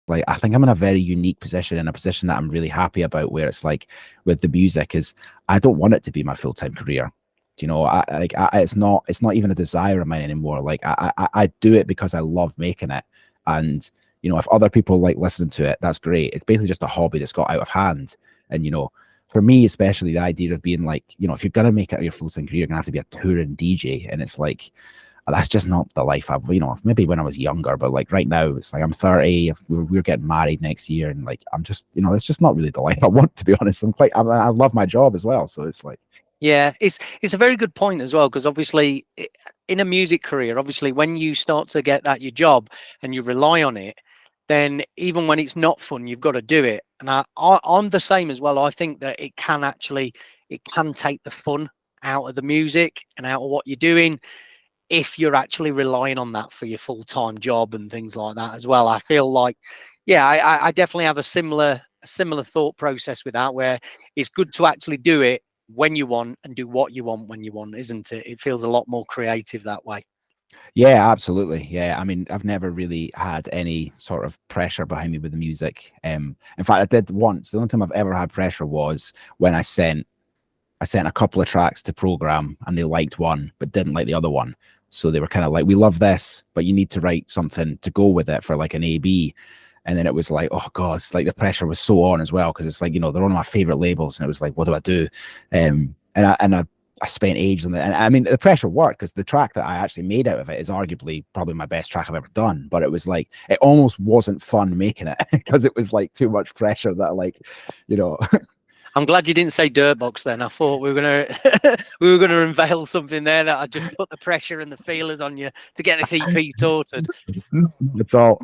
like, I think I'm in a very unique position, in a position that I'm really happy about, where it's like with the music is I don't want it to be my full-time career. You know, it's not even a desire of mine anymore. Like I do it because I love making it. And, you know, if other people like listening to it, that's great. It's basically just a hobby that's got out of hand. And, you know, for me, especially the idea of being like, you know, if you're going to make it your full-time career, you're going to have to be a touring DJ. And it's like, that's just not the life I've, you know, maybe when I was younger, but like right now, it's like I'm 30, we're getting married next year. And like, I'm just, you know, it's just not really the life I want, to be honest. I love my job as well. So it's like, yeah, it's a very good point as well, because obviously in a music career, obviously when you start to get that your job and you rely on it, then even when it's not fun, you've got to do it. And I'm the same as well. I think that it can take the fun out of the music and out of what you're doing, if you're actually relying on that for your full-time job and things like that as well. I feel like, yeah, I definitely have a similar thought process with that, where it's good to actually do it when you want and do what you want when you want, isn't it? It feels a lot more creative that way. yeah, absolutely. Yeah. I mean, I've never really had any sort of pressure behind me with the music. In fact, I did once. The only time I've ever had pressure was when I sent a couple of tracks to program and they liked one but didn't like the other one. So they were kind of like, we love this, but you need to write something to go with it for like an AB. And then it was like, oh God, it's like the pressure was so on as well, because it's like, you know, they're one of my favorite labels, and it was like, what do I do? I spent ages on it, and I mean, the pressure worked, because the track that I actually made out of it is arguably probably my best track I've ever done. But it was like, it almost wasn't fun making it because it was like too much pressure that, like, you know. I'm glad you didn't say Dirtbox then. I thought we were gonna unveil something there that I just put the pressure and the feelers on you to get this EP sorted. It's all